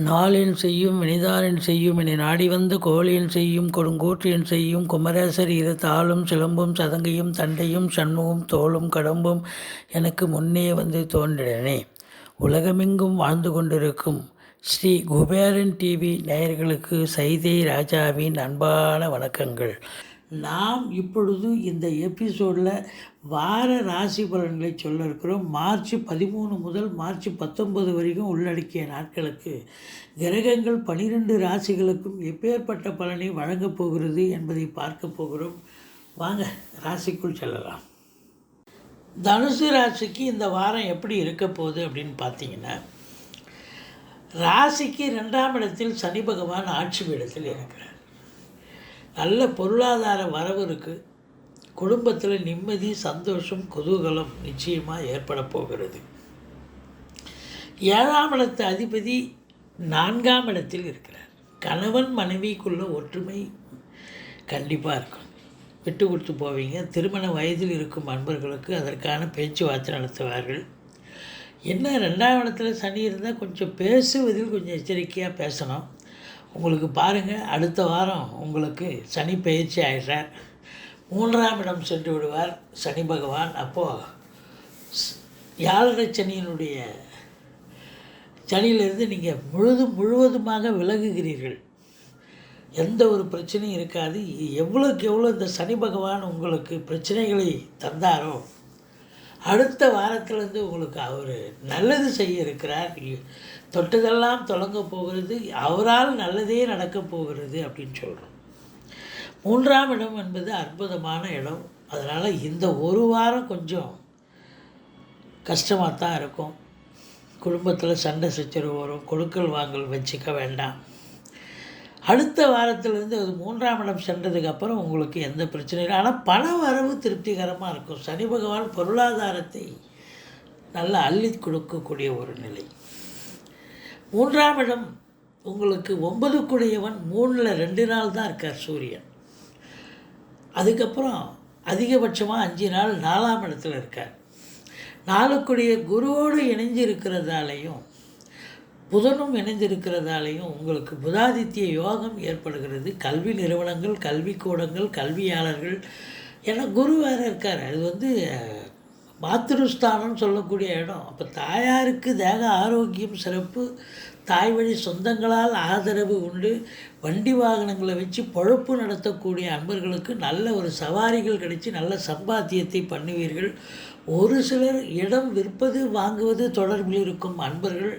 நாளின் செய்யும் வினிதானின் செய்யும் என நாடி வந்த கோளின் செய்யும் கொடுங்கூற்றின் செய்யும் குமரேசர் இரு தாளும் சிலம்பும் சதங்கையும் தண்டையும் சண்முகம் தோளும் கடம்பும் எனக்கு முன்னே வந்து தோன்றினே. உலகமெங்கும் வாழ்ந்து கொண்டிருக்கும் ஸ்ரீ குபேரன் டிவி நேயர்களுக்கு சைதை ராஜாவின் அன்பான வணக்கங்கள். நாம் இப்பொழுது இந்த எபிசோடில் வார ராசி பலன்களை சொல்ல இருக்கிறோம். மார்ச் 13 முதல் மார்ச் 19 வரைக்கும் உள்ளடக்கிய நாட்களுக்கு கிரகங்கள் 12 ராசிகளுக்கும் எப்பேற்பட்ட பலனை வழங்கப் போகிறது என்பதை பார்க்க போகிறோம். வாங்க ராசிக்குள் செல்லலாம். தனுசு ராசிக்கு இந்த வாரம் எப்படி இருக்க போகுது அப்படின்னு பார்த்தீங்கன்னா, ராசிக்கு 2ஆம் இடத்தில் சனி பகவான் ஆட்சி பீடத்தில் இருக்கிறார். நல்ல பொருளாதார வரவு இருக்குது. குடும்பத்தில் நிம்மதி, சந்தோஷம், குதூகலம் நிச்சயமாக ஏற்பட போகிறது. 7ஆம் இடத்து அதிபதி 4ஆம் இடத்தில் இருக்கிறார். கணவன் மனைவிக்குள்ள ஒற்றுமை கண்டிப்பாக இருக்கும். விட்டு கொடுத்து போவீங்க. திருமண வயதில் இருக்கும் அன்பர்களுக்கு அதற்கான பேச்சுவார்த்தை நடத்துவார்கள். என்ன 2ஆம் இடத்துல சனி இருந்தால் கொஞ்சம் பேசுவதில் கொஞ்சம் எச்சரிக்கையாக பேசணும். உங்களுக்கு பாருங்கள், அடுத்த வாரம் உங்களுக்கு சனி பயிற்சி ஆகிடுறார். 3ஆம் இடம் சென்று விடுவார் சனி பகவான். அப்போது 7.5 சனியினுடைய சனியிலிருந்து நீங்கள் முழுவதுமாக விலகுகிறீர்கள். எந்த ஒரு பிரச்சனையும் இருக்காது. எவ்வளோக்கு எவ்வளோ இந்த சனி பகவான் உங்களுக்கு பிரச்சனைகளை தந்தாரோ, அடுத்த வாரத்திலேருந்து உங்களுக்கு அவர் நல்லது செய்ய இருக்கிறார். தொட்டதெல்லாம் தொடங்க போகிறது. அவரால் நல்லதே நடக்கப் போகிறது அப்படின்னு சொல்கிறோம். 3ஆம் இடம் என்பது அற்புதமான இடம். அதனால் இந்த ஒரு வாரம் கொஞ்சம் கஷ்டமாக தான் இருக்கும். குடும்பத்தில் சண்டை சச்சரவு வரும். கொடுக்கல் வாங்கல் வச்சுக்க வேண்டாம். அடுத்த வாரத்திலேருந்து அது 3ஆம் இடம் சென்றதுக்கப்புறம் உங்களுக்கு எந்த பிரச்சனையும் இல்லை. ஆனால் பண வரவு திருப்திகரமாக இருக்கும். சனி பகவான் பொருளாதாரத்தை நல்லா அள்ளி கொடுக்கக்கூடிய ஒரு நிலை. 3ஆம் இடம் உங்களுக்கு 9க்குடையவன் 3ல் 2 நாள் தான் இருக்கார் சூரியன். அதுக்கப்புறம் அதிகபட்சமாக 5 நாள் 4ஆம் இடத்துல இருக்கார். 4க்குடைய குருவோடு இணைஞ்சு இருக்கிறதாலையும் புதனும் இணைந்திருக்கிறதாலையும் உங்களுக்கு புதாதித்ய யோகம் ஏற்படுகிறது. கல்வி நிறுவனங்கள், கல்விக்கூடங்கள், கல்வியாளர்கள் ஏன்னா குரு வேறு இருக்கார். அது மாத்திருஸ்தானம்னு சொல்லக்கூடிய இடம். அப்போ தாயாருக்கு தேக ஆரோக்கியம் சிறப்பு. தாய் வழி சொந்தங்களால் ஆதரவு உண்டு. வண்டி வாகனங்களை வச்சு பொழப்பு நடத்தக்கூடிய அன்பர்களுக்கு நல்ல ஒரு சவாரிகள் கிடைச்சி நல்ல சம்பாத்தியத்தை பண்ணுவீர்கள். ஒரு சிலர் இடம் விற்பது வாங்குவது தொடர்பில் இருக்கும் அன்பர்கள்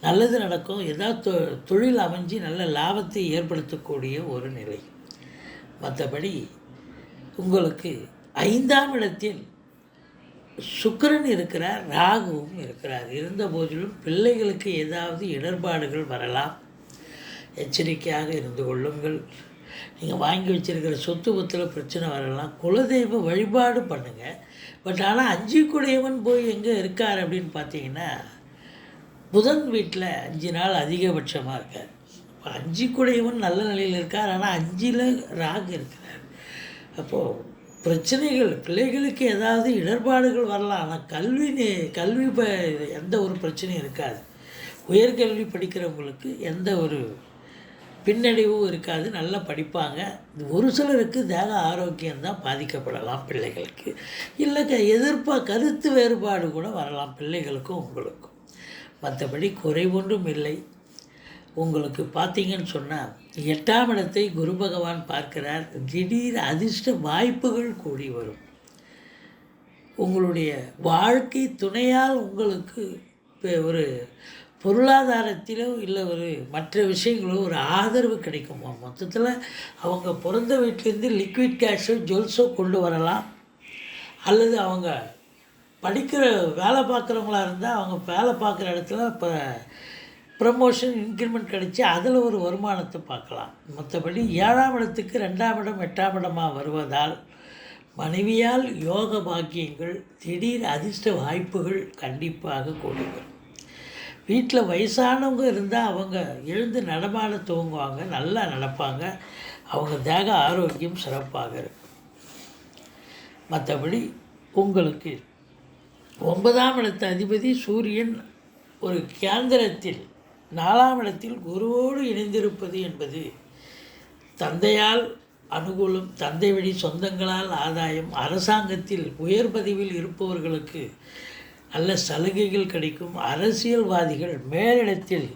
நல்லது நடக்கும். ஏதாவது தொழில் அமைஞ்சு நல்ல லாபத்தை ஏற்படுத்தக்கூடிய ஒரு நிலை. மற்றபடி உங்களுக்கு 5ஆம் இடத்தில் சுக்கிரன் இருக்கிறார், ராகுவும் இருக்கிறார். இருந்த போதிலும் பிள்ளைகளுக்கு ஏதாவது இடர்பாடுகள் வரலாம். எச்சரிக்கையாக இருந்து கொள்ளுங்கள். நீங்கள் வாங்கி வச்சுருக்கிற சொத்து பத்தில் பிரச்சனை வரலாம். குலதெய்வ வழிபாடு பண்ணுங்கள். பட் ஆனால் 5க்குடையவன் போய் எங்கே இருக்கார் அப்படின்னு பார்த்தீங்கன்னா, புதன் வீட்டில் 5 நாள் அதிகபட்சமாக இருக்கார். இப்போ 5க்குடையவன் நல்ல நிலையில் இருக்கார். ஆனால் 5ல் ராகு இருக்கிறார். அப்போது பிரச்சனைகள், பிள்ளைகளுக்கு ஏதாவது இடர்பாடுகள் வரலாம். ஆனால் கல்வி எந்த ஒரு பிரச்சனையும் இருக்காது. உயர்கல்வி படிக்கிறவங்களுக்கு எந்த ஒரு பின்னடைவும் இருக்காது. நல்லா படிப்பாங்க. ஒரு சிலருக்கு தேக ஆரோக்கியம்தான் பாதிக்கப்படலாம் பிள்ளைகளுக்கு. இல்லை கருத்து வேறுபாடு கூட வரலாம் பிள்ளைகளுக்கும் உங்களுக்கும். மற்றபடி குறைவொன்றும் இல்லை. உங்களுக்கு பார்த்தீங்கன்னு சொன்னால் 8ஆம் இடத்தை குரு பகவான் பார்க்கிறார். திடீர் அதிர்ஷ்ட வாய்ப்புகள் கூடி வரும். உங்களுடைய வாழ்க்கை துணையால் உங்களுக்கு ஒரு பொருளாதாரத்திலோ இல்லை ஒரு மற்ற விஷயங்களோ ஒரு ஆதரவு கிடைக்குமா. மொத்தத்தில் அவங்க பிறந்த வீட்டிலேருந்து லிக்விட் கேஷோ ஜுவல்ஸோ கொண்டு வரலாம். அல்லது அவங்க படிக்கிற வேலை பார்க்குறவங்களா இருந்தால் அவங்க வேலை பார்க்குற இடத்துல இப்போ ப்ரமோஷன், இன்க்ரிமெண்ட் கிடச்சி அதில் ஒரு வருமானத்தை பார்க்கலாம். மற்றபடி 7ஆம் இடத்துக்கு 2ஆம் இடம் 8ஆம் இடமாக வருவதால் மனைவியால் யோக பாக்கியங்கள், திடீர் அதிர்ஷ்ட வாய்ப்புகள் கண்டிப்பாக கூடி வரும். வீட்டில் வயசானவங்க இருந்தால் அவங்க எழுந்து நடமாட துவங்குவாங்க. நல்லா நடப்பாங்க. அவங்க தேக ஆரோக்கியம் சிறப்பாக இருக்கும். மற்றபடி உங்களுக்கு 9ஆம் இடத்து அதிபதி சூரியன் ஒரு கேந்திரத்தில் 4ஆம் இடத்தில் குருவோடு இணைந்திருப்பது என்பது தந்தையால் அனுகூலம், தந்தை வழி சொந்தங்களால் ஆதாயம், அரசாங்கத்தில் உயர் பதவியில் இருப்பவர்களுக்கு நல்ல சலுகைகள் கிடைக்கும், அரசியல்வாதிகள் மேலிடத்தில்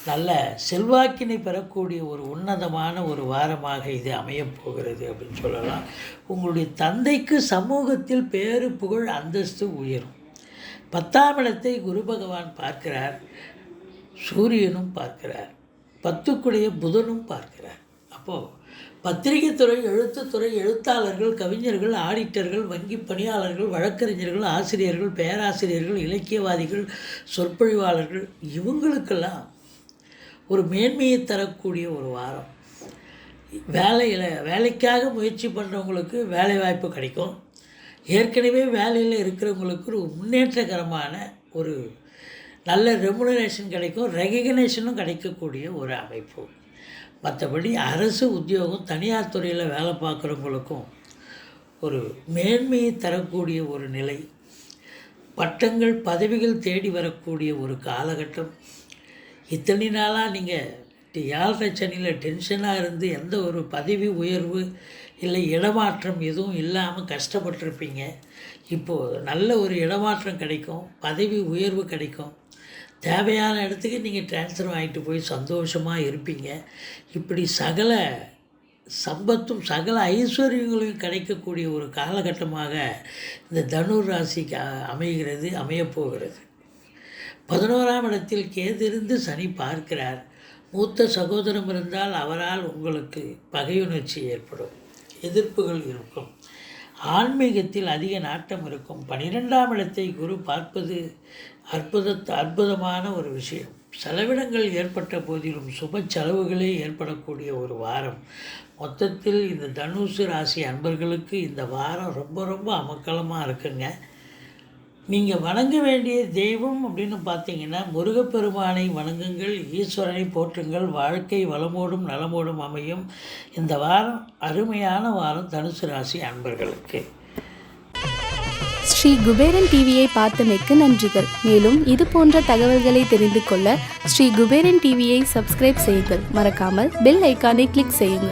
நல்ல செல்வாக்கினை பெறக்கூடிய ஒரு உன்னதமான ஒரு வாரமாக இது அமையப்போகிறது அப்படின்னு சொல்லலாம். உங்களுடைய தந்தைக்கு சமூகத்தில் பேரு புகழ் அந்தஸ்து உயரும். 10ஆம் இடத்தை குரு பகவான் பார்க்கிறார், சூரியனும் பார்க்கிறார், 10க்குடைய புதனும் பார்க்கிறார். அப்போது பத்திரிகை துறை, எழுத்துத்துறை, எழுத்தாளர்கள், கவிஞர்கள், ஆடிட்டர்கள், வங்கி பணியாளர்கள், வழக்கறிஞர்கள், ஆசிரியர்கள், பேராசிரியர்கள், இலக்கியவாதிகள், சொற்பொழிவாளர்கள் இவங்களுக்கெல்லாம் ஒரு மேன்மையை தரக்கூடிய ஒரு வாரம். வேலைக்காக முயற்சி பண்ணுறவங்களுக்கு வேலைவாய்ப்பு கிடைக்கும். ஏற்கனவே வேலையில் இருக்கிறவங்களுக்கு ஒரு முன்னேற்றகரமான ஒரு நல்ல ரெமுனரேஷன் கிடைக்கும், ரெகக்னேஷனும் கிடைக்கக்கூடிய ஒரு அமைப்பு. மற்றபடி அரசு உத்தியோகம், தனியார் துறையில் வேலை பார்க்குறவங்களுக்கும் ஒரு மேன்மையை தரக்கூடிய ஒரு நிலை, பட்டங்கள் பதவிகள் தேடி வரக்கூடிய ஒரு காலகட்டம். இத்தனை நாளாக நீங்கள் 7 சனியில் டென்ஷனாக இருந்து எந்த ஒரு பதவி உயர்வு இல்லை இடமாற்றம் எதுவும் இல்லாமல் கஷ்டப்பட்டிருப்பீங்க. இப்போது நல்ல ஒரு இடமாற்றம் கிடைக்கும், பதவி உயர்வு கிடைக்கும், தேவையான இடத்துக்கு நீங்கள் ட்ரான்ஸ்ஃபர் ஆகிட்டு போய் சந்தோஷமாக இருப்பீங்க. இப்படி சகல சம்பத்தும் சகல ஐஸ்வர்யங்களையும் கிடைக்கக்கூடிய ஒரு காலகட்டமாக இந்த தனுர் ராசிக்கு அமையப்போகிறது. 11ஆம் இடத்தில் கேதிருந்து சனி பார்க்கிறார். மூத்த சகோதரம் இருந்தால் அவரால் உங்களுக்கு பகையுணர்ச்சி ஏற்படும், எதிர்ப்புகள் இருக்கும், ஆன்மீகத்தில் அதிக நாட்டம் இருக்கும். 12ஆம் இடத்தை குரு பார்ப்பது அற்புதமான ஒரு விஷயம். செலவினங்கள் ஏற்பட்ட போதிலும் சுப செலவுகளே ஏற்படக்கூடிய ஒரு வாரம். மொத்தத்தில் இந்த தனுசு ராசி அன்பர்களுக்கு இந்த வாரம் ரொம்ப ரொம்ப அமக்கலமாக இருக்குங்க. நீங்கள் வணங்க வேண்டிய தெய்வம் அப்படின்னு பார்த்தீங்கன்னா முருகப்பெருமானை வணங்குங்கள், ஈஸ்வரனை போற்றுங்கள். வாழ்க்கை வளமோடும் நலமோடும் அமையும். இந்த வாரம் அருமையான வாரம் தனுசு ராசி அன்பர்களுக்கு. ஸ்ரீ குபேரன் டிவியை பார்த்தமைக்கு நன்றிகள். மேலும் இது போன்ற தகவல்களை தெரிந்து கொள்ள ஸ்ரீ குபேரன் டிவியை சப்ஸ்கிரைப் செய்யுங்கள். மறக்காமல் பெல் ஐக்கானை கிளிக் செய்யுங்கள்.